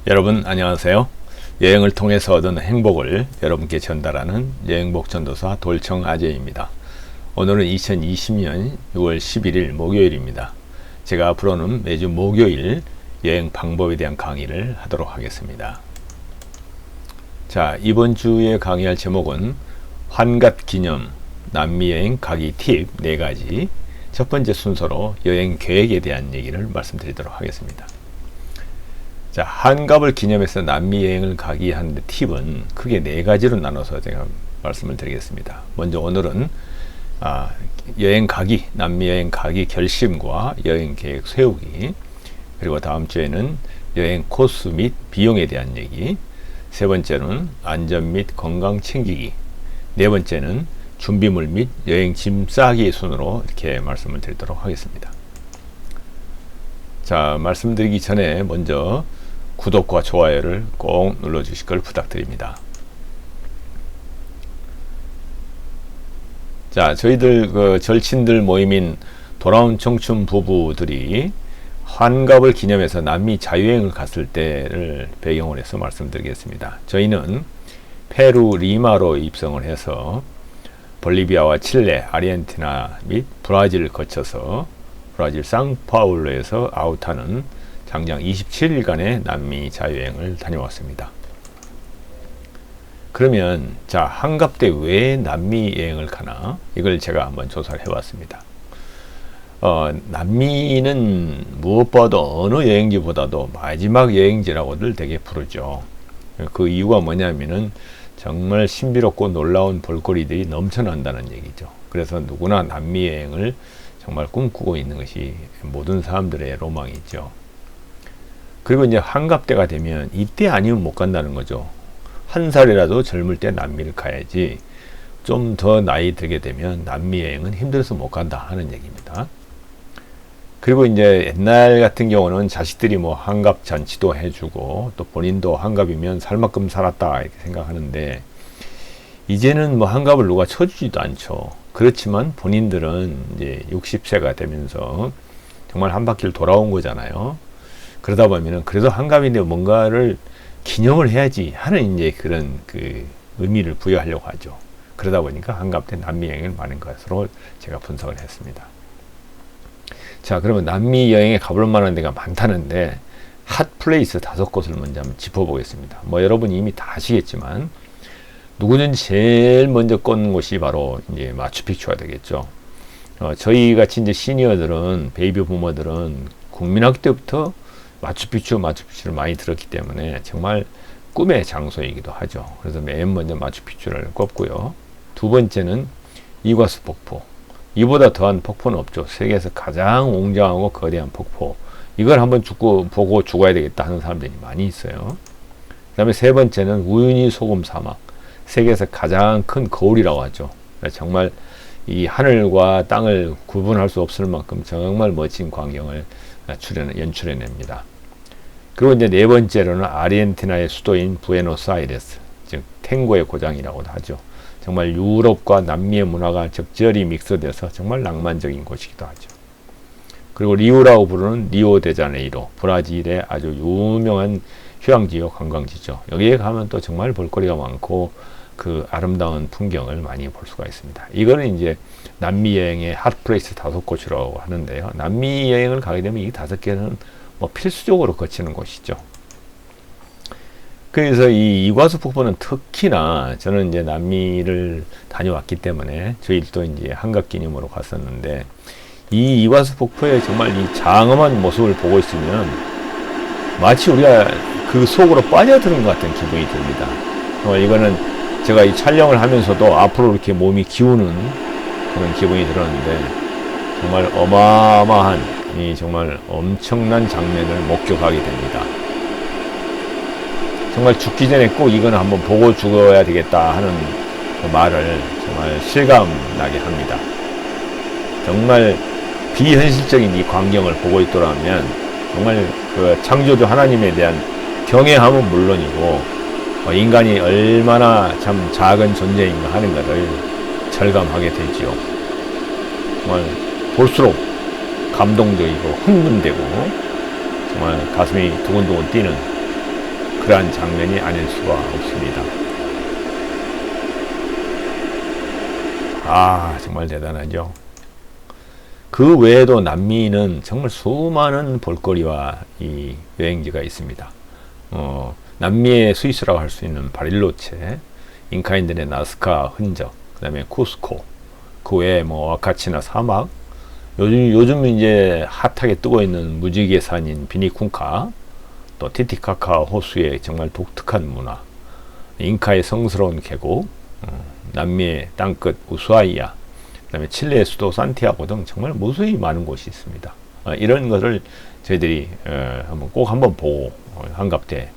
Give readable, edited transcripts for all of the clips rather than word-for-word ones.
여러분 안녕하세요. 여행을 통해서 얻은 행복을 여러분께 전달하는 여행복 전도사 돌청 아재입니다. 오늘은 2020년 6월 11일 목요일입니다. 제가 앞으로는 매주 목요일 여행 방법에 대한 강의를 하도록 하겠습니다. 자, 이번 주에 강의할 제목은 환갑 기념 남미 여행 가기 팁 4가지. 첫 번째 순서로 여행 계획에 대한 얘기를 말씀드리도록 하겠습니다. 자, 환갑을 기념해서 남미 여행을 가기 하는데 팁은 크게 4가지로 나눠서 제가 말씀을 드리겠습니다. 먼저 오늘은 여행 가기, 남미 여행 가기 결심과 여행 계획 세우기, 그리고 다음 주에는 여행 코스 및 비용에 대한 얘기, 세 번째는 안전 및 건강 챙기기, 네 번째는 준비물 및 여행 짐 싸기 순으로 이렇게 말씀을 드리도록 하겠습니다. 자, 말씀드리기 전에 먼저 구독과 좋아요를 꼭 눌러주실 걸 부탁드립니다. 자, 저희들 절친들 모임인 돌아온 청춘 부부들이 환갑을 기념해서 남미 자유여행을 갔을 때를 배경으로 해서 말씀드리겠습니다. 저희는 페루 리마로 입성을 해서 볼리비아와 칠레, 아르헨티나 및 브라질을 거쳐서 브라질 상파울루에서 아웃하는 장장 27일간의 남미 자유여행을 다녀왔습니다. 그러면 자, 환갑 때 왜 남미 여행을 가나? 이걸 제가 한번 조사를 해봤습니다. 남미는 무엇보다도 어느 여행지보다도 마지막 여행지라고들 되게 부르죠. 그 이유가 뭐냐면은 정말 신비롭고 놀라운 볼거리들이 넘쳐난다는 얘기죠. 그래서 누구나 남미 여행을 정말 꿈꾸고 있는 것이 모든 사람들의 로망이죠. 그리고 이제 환갑 때가 되면 이때 아니면 못 간다는 거죠. 한 살이라도 젊을 때 남미를 가야지, 좀 더 나이 들게 되면 남미 여행은 힘들어서 못 간다 하는 얘기입니다. 그리고 이제 옛날 같은 경우는 자식들이 뭐 환갑 잔치도 해주고 또 본인도 환갑이면 살 만큼 살았다 이렇게 생각하는데, 이제는 뭐 환갑을 누가 쳐주지도 않죠. 그렇지만 본인들은 이제 60세가 되면서 정말 한 바퀴를 돌아온 거잖아요. 그러다 보면은 그래도 환갑인데 뭔가를 기념을 해야지 하는 이제 그런 그 의미를 부여하려고 하죠. 그러다 보니까 환갑 때 남미 여행을 많은 것으로 제가 분석을 했습니다. 자, 그러면 남미 여행에 가볼 만한 데가 많다는데 핫 플레이스 5곳을 먼저 한번 짚어보겠습니다. 뭐 여러분 이미 다 아시겠지만 누구든지 제일 먼저 꽂는 곳이 바로 이제 마추픽추가 되겠죠. 저희 같이 이제 시니어들은, 베이비 부모들은 국민학교 때부터 마추픽추를 많이 들었기 때문에 정말 꿈의 장소이기도 하죠. 그래서 맨 먼저 마추픽추를 꼽고요. 두 번째는 이과수 폭포. 이보다 더한 폭포는 없죠. 세계에서 가장 웅장하고 거대한 폭포. 이걸 한번 보고 죽어야 되겠다 하는 사람들이 많이 있어요. 그 다음에 세 번째는 우유니 소금 사막. 세계에서 가장 큰 거울이라고 하죠. 정말 이 하늘과 땅을 구분할 수 없을 만큼 정말 멋진 광경을 연출해냅니다. 그리고 이제 네 번째로는 아르헨티나의 수도인 부에노스아이레스, 즉 탱고의 고장이라고도 하죠. 정말 유럽과 남미의 문화가 적절히 믹스돼서 정말 낭만적인 곳이기도 하죠. 그리고 리우라고 부르는 리오데자네이로, 브라질의 아주 유명한 휴양지요, 관광지죠. 여기에 가면 또 정말 볼거리가 많고 그 아름다운 풍경을 많이 볼 수가 있습니다. 이거는 이제 남미 여행의 핫플레이스 5곳이라고 하는데요. 남미 여행을 가게 되면 이 5개는 뭐 필수적으로 거치는 곳이죠. 그래서 이 이과수 폭포는 특히나 저는 이제 남미를 다녀왔기 때문에 저희도 이제 환갑 기념으로 갔었는데, 이 이과수 폭포의 정말 이 장엄한 모습을 보고 있으면 마치 우리가 그 속으로 빠져드는 것 같은 기분이 듭니다. 이거는 제가 이 촬영을 하면서도 앞으로 이렇게 몸이 기우는 그런 기분이 들었는데, 정말 어마어마한 이 정말 엄청난 장면을 목격하게 됩니다. 정말 죽기 전에 꼭 이거는 한번 보고 죽어야 되겠다 하는 그 말을 정말 실감나게 합니다. 정말 비현실적인 이 광경을 보고 있더라면 정말 그 창조주 하나님에 대한 경외함은 물론이고 인간이 얼마나 참 작은 존재인가 하는 것을 절감하게 되지요. 정말 볼수록 감동적이고 흥분되고 정말 가슴이 두근두근 뛰는 그러한 장면이 아닐 수가 없습니다. 정말 대단하죠. 그 외에도 남미는 정말 수많은 볼거리와 이 여행지가 있습니다. 남미의 스위스라고 할 수 있는 바릴로체, 잉카인들의 나스카 흔적, 그 다음에 쿠스코, 그 외에 와카치나 사막, 요즘 이제 핫하게 뜨고 있는 무지개 산인 비니쿵카, 또 티티카카 호수의 정말 독특한 문화, 잉카의 성스러운 계곡, 남미의 땅끝 우수아이아, 그 다음에 칠레의 수도 산티아고 등 정말 무수히 많은 곳이 있습니다. 이런 것을 저희들이 꼭 한번 보고 한갑때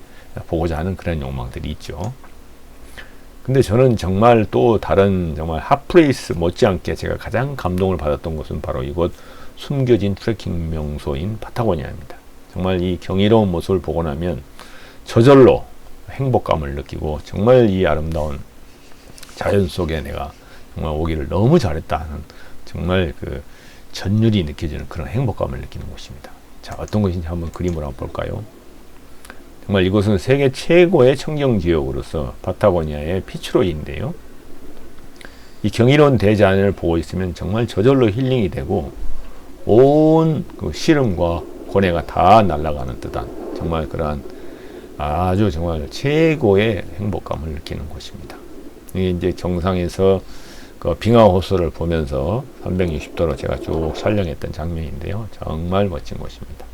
보고자 하는 그런 욕망들이 있죠. 근데 저는 정말 또 다른 정말 핫플레이스 못지않게 제가 가장 감동을 받았던 곳은 바로 이곳 숨겨진 트레킹 명소인 파타고니아입니다. 정말 이 경이로운 모습을 보고 나면 저절로 행복감을 느끼고 정말 이 아름다운 자연 속에 내가 정말 오기를 너무 잘했다는 정말 그 전율이 느껴지는 그런 행복감을 느끼는 곳입니다. 자, 어떤 곳인지 한번 그림으로 한번 볼까요? 정말 이곳은 세계 최고의 청정지역으로서 파타고니아의 피츠로이인데요. 이 경이로운 대자연을 보고 있으면 정말 저절로 힐링이 되고 온 그 시름과 고뇌가 다 날아가는 듯한 정말 그러한 아주 정말 최고의 행복감을 느끼는 곳입니다. 이게 이제 정상에서 그 빙하 호수를 보면서 360도로 제가 쭉 촬영했던 장면인데요. 정말 멋진 곳입니다.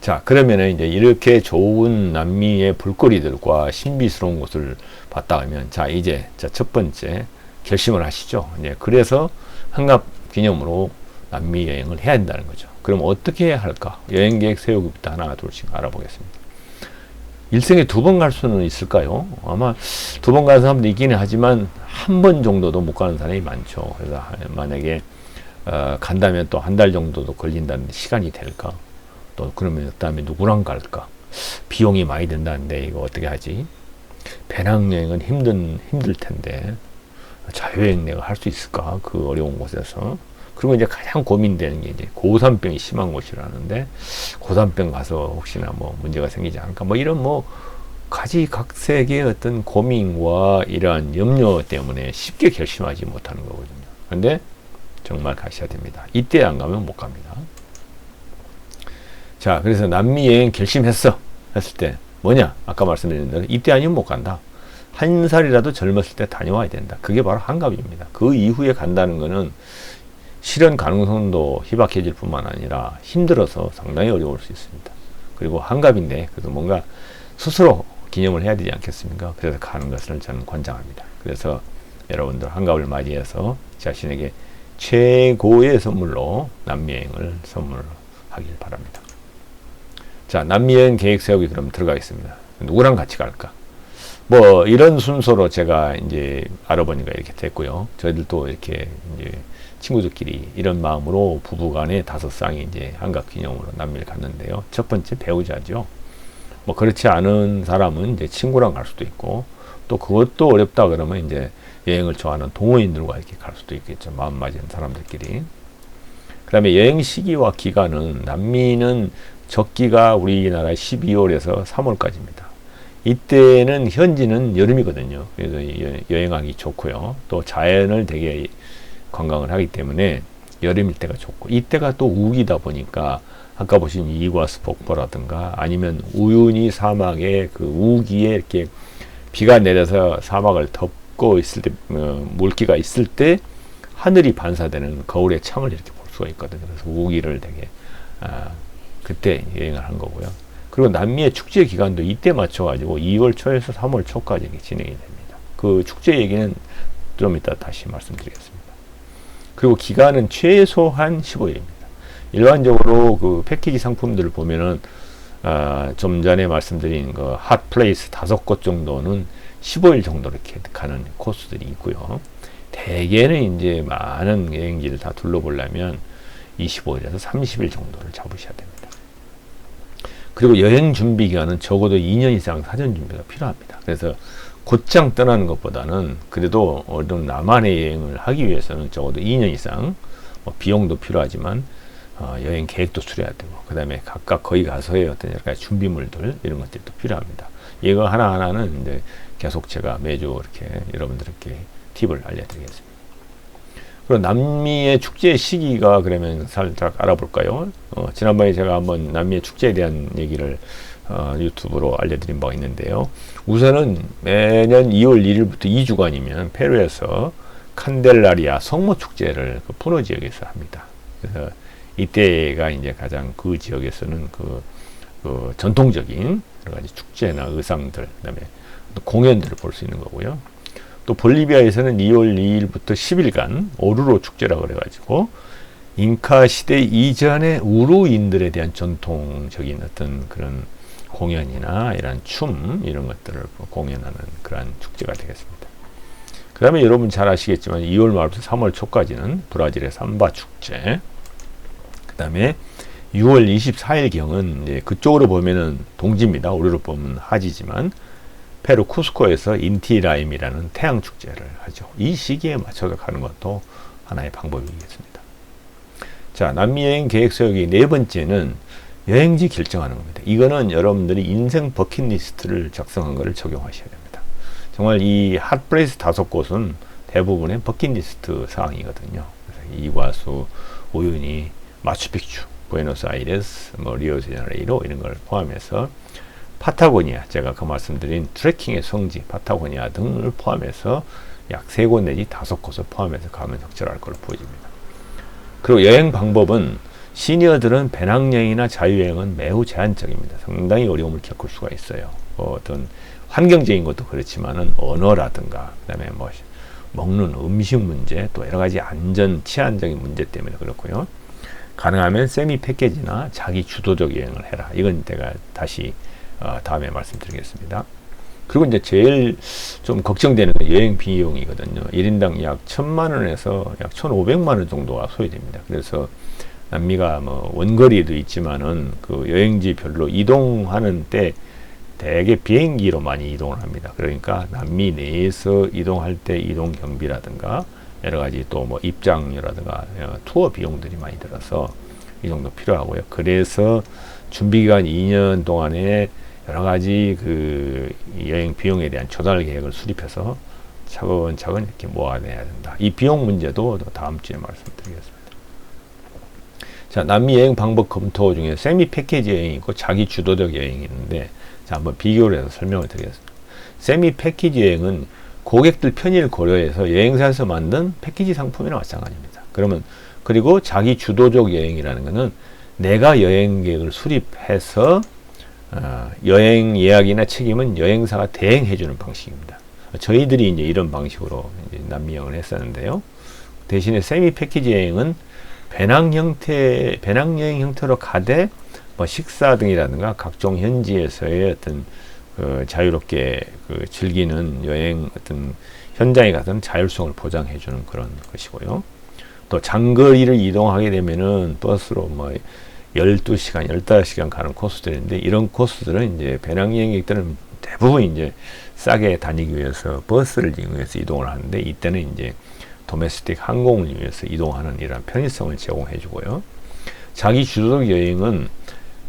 자, 그러면은 이제 이렇게 좋은 남미의 볼거리들과 신비스러운 곳을 봤다 하면, 자, 이제 첫 번째 결심을 하시죠. 네, 그래서 한갑 기념으로 남미 여행을 해야 한다는 거죠. 그럼 어떻게 해야 할까? 여행 계획 세우기부터 하나 둘씩 알아보겠습니다. 일생에 2번 갈 수는 있을까요? 아마 2번 가는 사람도 있기는 하지만 한 번 정도도 못 가는 사람이 많죠. 그래서 만약에 간다면 또 한 달 정도도 걸린다는데 시간이 될까? 또 그러면 그다음에 누구랑 갈까? 비용이 많이 든다는데 이거 어떻게 하지? 배낭여행은 힘들 텐데 자유여행 내가 할 수 있을까? 그 어려운 곳에서. 그리고 이제 가장 고민되는 게 이제 고산병이 심한 곳이라는데 고산병 가서 혹시나 문제가 생기지 않을까? 이런 가지각색의 어떤 고민과 이러한 염려 때문에 쉽게 결심하지 못하는 거거든요. 근데 정말 가셔야 됩니다. 이때 안 가면 못 갑니다. 자, 그래서 남미 여행 결심했어. 했을 때 뭐냐? 아까 말씀드린 대로 이때 아니면 못 간다. 한 살이라도 젊었을 때 다녀와야 된다. 그게 바로 한갑입니다. 그 이후에 간다는 거는 실현 가능성도 희박해질 뿐만 아니라 힘들어서 상당히 어려울 수 있습니다. 그리고 한갑인데 그래도 뭔가 스스로 기념을 해야 되지 않겠습니까? 그래서 가는 것을 저는 권장합니다. 그래서 여러분들 한갑을 맞이해서 자신에게 최고의 선물로 남미 여행을 선물하길 바랍니다. 자, 남미 여행 계획 세우기 그럼 들어가겠습니다. 누구랑 같이 갈까? 이런 순서로 제가 이제 알아보니까 이렇게 됐고요. 저희들도 이렇게 이제 친구들끼리 이런 마음으로 부부간에 5쌍이 이제 한갑 기념으로 남미를 갔는데요. 첫 번째 배우자죠. 그렇지 않은 사람은 이제 친구랑 갈 수도 있고, 또 그것도 어렵다 그러면 이제 여행을 좋아하는 동호인들과 이렇게 갈 수도 있겠죠. 마음 맞은 사람들끼리. 그 다음에 여행 시기와 기간은 남미는 적기가 우리나라 12월에서 3월까지입니다. 이때는 현지는 여름이거든요. 그래서 여행하기 좋고요. 또 자연을 되게 관광을 하기 때문에 여름일 때가 좋고, 이때가 또 우기다 보니까 아까 보신 이과수 폭포라든가 아니면 우유니 사막의 그 우기에 이렇게 비가 내려서 사막을 덮고 있을 때 물기가 있을 때 하늘이 반사되는 거울의 창을 이렇게 볼 수가 있거든요. 그래서 우기를 되게 그때 여행을 한 거고요. 그리고 남미의 축제 기간도 이때 맞춰가지고 2월 초에서 3월 초까지 진행이 됩니다. 그 축제 얘기는 좀 이따 다시 말씀드리겠습니다. 그리고 기간은 최소한 15일입니다. 일반적으로 그 패키지 상품들을 보면은 좀 전에 말씀드린 그 핫플레이스 5곳 정도는 15일 정도 이렇게 가는 코스들이 있고요. 대개는 이제 많은 여행지를 다 둘러보려면 25일에서 30일 정도를 잡으셔야 됩니다. 그리고 여행 준비 기간은 적어도 2년 이상 사전 준비가 필요합니다. 그래서 곧장 떠나는 것보다는 그래도 어떤 나만의 여행을 하기 위해서는 적어도 2년 이상 비용도 필요하지만 여행 계획도 수려야 되고, 그 다음에 각각 거기 가서의 어떤 여러 가지 준비물들, 이런 것들도 필요합니다. 이거 하나하나는 이제 계속 제가 매주 이렇게 여러분들께 팁을 알려드리겠습니다. 그럼 남미의 축제 시기가 그러면 살짝 알아볼까요? 지난번에 제가 한번 남미의 축제에 대한 얘기를 유튜브로 알려드린 바가 있는데요. 우선은 매년 2월 1일부터 2주간이면 페루에서 칸델라리아 성모 축제를 그 푸노 지역에서 합니다. 그래서 이때가 이제 가장 그 지역에서는 그 전통적인 여러 가지 축제나 의상들, 그다음에 공연들을 볼 수 있는 거고요. 또 볼리비아에서는 2월 2일부터 10일간 오르로 축제라고 그래가지고 잉카 시대 이전의 우루인들에 대한 전통적인 어떤 그런 공연이나 이런 춤, 이런 것들을 공연하는 그러한 축제가 되겠습니다. 그 다음에 여러분 잘 아시겠지만 2월 말부터 3월 초까지는 브라질의 삼바 축제, 그 다음에 6월 24일경은 이제 그쪽으로 보면은 동지입니다. 우리로 보면 하지지만 페루 쿠스코에서 인티라임이라는 태양 축제를 하죠. 이 시기에 맞춰서 가는 것도 하나의 방법이겠습니다. 자, 남미 여행 계획 세우기 네 번째는 여행지 결정하는 겁니다. 이거는 여러분들이 인생 버킷리스트를 작성한 것을 적용하셔야 됩니다. 정말 이 핫플레이스 5곳은 대부분의 버킷리스트 사항이거든요. 그래서 이과수, 우유니, 마추픽추, 부에노스아이레스, 리오데자네이루 이런 걸 포함해서 파타고니아, 제가 그 말씀드린 트레킹의 성지 파타고니아 등을 포함해서 약 3곳 내지 5곳을 포함해서 가면 적절할 걸로 보여집니다. 그리고 여행 방법은 시니어들은 배낭여행이나 자유여행은 매우 제한적입니다. 상당히 어려움을 겪을 수가 있어요. 어떤 환경적인 것도 그렇지만은 언어라든가, 그 다음에 먹는 음식 문제, 또 여러 가지 안전, 치안적인 문제 때문에 그렇고요. 가능하면 세미 패키지나 자기 주도적 여행을 해라. 이건 제가 다시 다음에 말씀드리겠습니다. 그리고 이제 제일 좀 걱정되는 건 여행 비용이거든요. 1인당 약 1,000만 원에서 약 1,500만 원 정도가 소요됩니다. 그래서 남미가 원거리도 있지만은 그 여행지별로 이동하는 때 대개 비행기로 많이 이동을 합니다. 그러니까 남미 내에서 이동할 때 이동 경비라든가 여러 가지 또 입장료라든가 투어 비용들이 많이 들어서 이 정도 필요하고요. 그래서 준비기간 2년 동안에 여러 가지 그 여행 비용에 대한 조달 계획을 수립해서 차근차근 이렇게 모아내야 된다. 이 비용 문제도 다음 주에 말씀드리겠습니다. 자, 남미 여행 방법 검토 중에 세미 패키지 여행이 있고 자기 주도적 여행이 있는데, 자, 한번 비교를 해서 설명을 드리겠습니다. 세미 패키지 여행은 고객들 편의를 고려해서 여행사에서 만든 패키지 상품이나 마찬가지입니다. 그리고 자기 주도적 여행이라는 것은 내가 여행 계획을 수립해서 여행 예약이나 책임은 여행사가 대행해 주는 방식입니다. 저희들이 이제 이런 방식으로 이제 남미 여행을 했었는데요. 대신에 세미 패키지 여행은 배낭 여행 형태로 가되 식사 등이라든가 각종 현지에서의 어떤 자유롭게 즐기는 여행 어떤 현장에 가서 자율성을 보장해 주는 그런 것이고요. 또 장거리를 이동하게 되면은 버스로 12시간, 15시간 가는 코스들인데, 이런 코스들은 이제 배낭여행객들은 대부분 이제 싸게 다니기 위해서 버스를 이용해서 이동을 하는데, 이때는 이제 도메스틱 항공을 이용해서 이동하는 이런 편의성을 제공해 주고요. 자기 주도적 여행은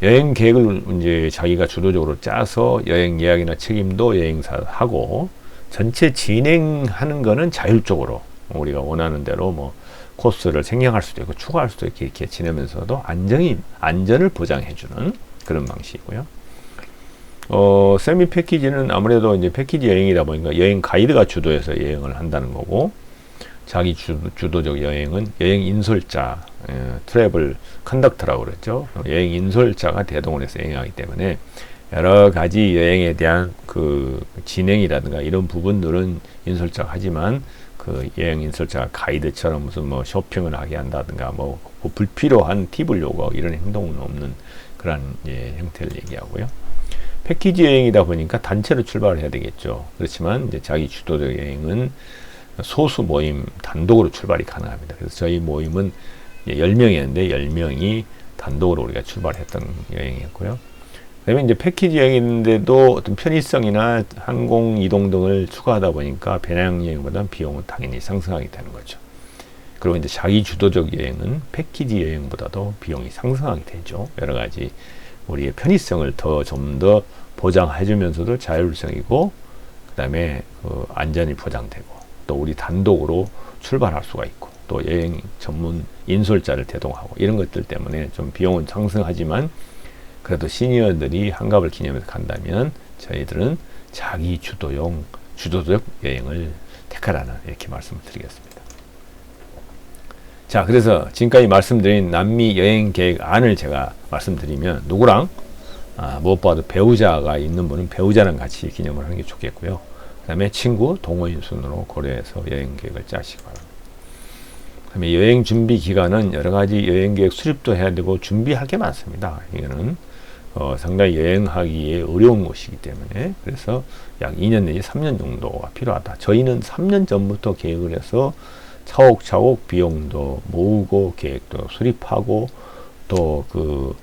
여행 계획을 이제 자기가 주도적으로 짜서 여행 예약이나 책임도 여행사가 하고, 전체 진행하는 거는 자율적으로 우리가 원하는 대로 코스를 생략할 수도 있고 추가할 수도 있게 이렇게 지내면서도 안전을 보장해주는 그런 방식이고요. 세미 패키지는 아무래도 이제 패키지 여행이다 보니까 여행 가이드가 주도해서 여행을 한다는 거고, 자기 주도적 여행은 여행 인솔자, 트래블 컨덕터라고 그랬죠. 여행 인솔자가 대동을 해서 여행하기 때문에 여러 가지 여행에 대한 그 진행이라든가 이런 부분들은 인솔자가 하지만, 그 여행 인솔자가 가이드처럼 무슨 쇼핑을 하게 한다든가 불필요한 팁을 요구하고 이런 행동은 없는 그런 형태를 얘기하고요. 패키지 여행이다 보니까 단체로 출발을 해야 되겠죠. 그렇지만 이제 자기 주도적 여행은 소수 모임 단독으로 출발이 가능합니다. 그래서 저희 모임은 10명이었는데 10명이 단독으로 우리가 출발했던 여행이었고요. 그다음에 이제 패키지 여행인데도 어떤 편의성이나 항공 이동 등을 추가하다 보니까 배낭여행보다는 비용은 당연히 상승하게 되는 거죠. 그리고 이제 자기 주도적 여행은 패키지 여행보다도 비용이 상승하게 되죠. 여러 가지 우리의 편의성을 좀 더 보장해주면서도 자율성이고, 그 다음에 그 안전이 보장되고, 또 우리 단독으로 출발할 수가 있고, 또 여행 전문 인솔자를 대동하고, 이런 것들 때문에 좀 비용은 상승하지만 그래도 시니어들이 한갑을 기념해서 간다면 저희들은 자기 주도적 여행을 택하라는 이렇게 말씀을 드리겠습니다. 자, 그래서 지금까지 말씀드린 남미 여행 계획 안을 제가 말씀드리면, 누구랑 무엇보다도 배우자가 있는 분은 배우자랑 같이 기념을 하는 게 좋겠고요. 그 다음에 친구, 동호인 순으로 고려해서 여행 계획을 짜시기 바랍니다. 그 다음에 여행 준비 기간은 여러 가지 여행 계획 수립도 해야 되고 준비할 게 많습니다. 이거는 상당히 여행하기에 어려운 것이기 때문에, 그래서 약 2년 내지 3년 정도가 필요하다. 저희는 3년 전부터 계획을 해서 차곡차곡 비용도 모으고 계획도 수립하고, 또 그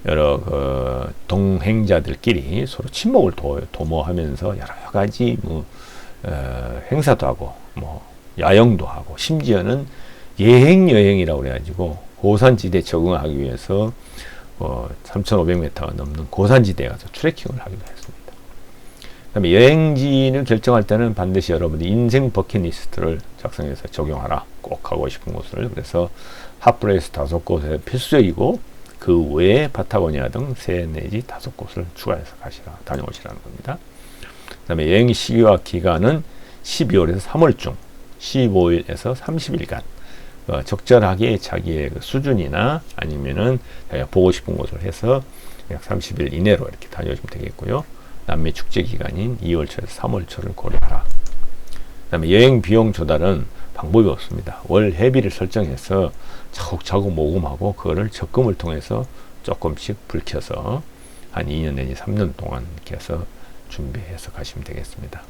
여러 동행자들끼리 서로 친목을 도모하면서 여러 가지 행사도 하고 야영도 하고, 심지어는 여행이라고 그래가지고 고산지대 적응하기 위해서 3,500m가 넘는 고산지대에 가서 트레킹을 하기도 했습니다. 그 다음에 여행지를 결정할 때는 반드시 여러분이 인생 버킷리스트를 작성해서 적용하라. 꼭 가고 싶은 곳을. 그래서 핫플레이스 5곳에 필수적이고, 그 외에 파타고니아 등 3 내지 5곳을 추가해서 다녀오시라는 겁니다. 그 다음에 여행 시기와 기간은 12월에서 3월 중 15일에서 30일간 적절하게 자기의 그 수준이나 아니면은 자기가 보고 싶은 곳을 해서 약 30일 이내로 이렇게 다녀오시면 되겠고요. 남미 축제 기간인 2월 초에서 3월 초를 고려하라. 그 다음에 여행 비용 조달은 방법이 없습니다. 월 회비를 설정해서 차곡차곡 모금하고, 그거를 적금을 통해서 조금씩 불켜서 한 2년 내지 3년 동안 이렇게 해서 준비해서 가시면 되겠습니다.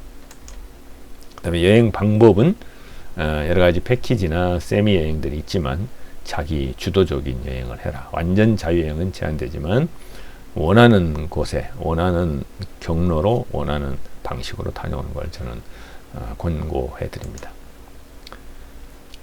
그 다음에 여행 방법은 여러 가지 패키지나 세미 여행들이 있지만 자기 주도적인 여행을 해라. 완전 자유여행은 제한되지만 원하는 곳에 원하는 경로로 원하는 방식으로 다녀오는 걸 저는 권고해 드립니다.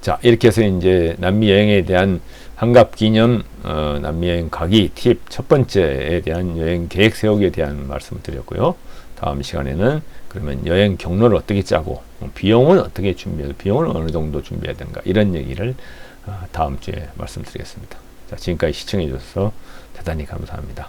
자, 이렇게 해서 이제 남미 여행에 대한 한갑 기념 남미 여행 가기 팁 첫 번째에 대한 여행 계획 세우기에 대한 말씀을 드렸고요. 다음 시간에는 그러면 여행 경로를 어떻게 짜고 비용은 어떻게 준비해서 비용을 어느 정도 준비해야 되는가, 이런 얘기를 다음 주에 말씀드리겠습니다. 자, 지금까지 시청해 주셔서 대단히 감사합니다.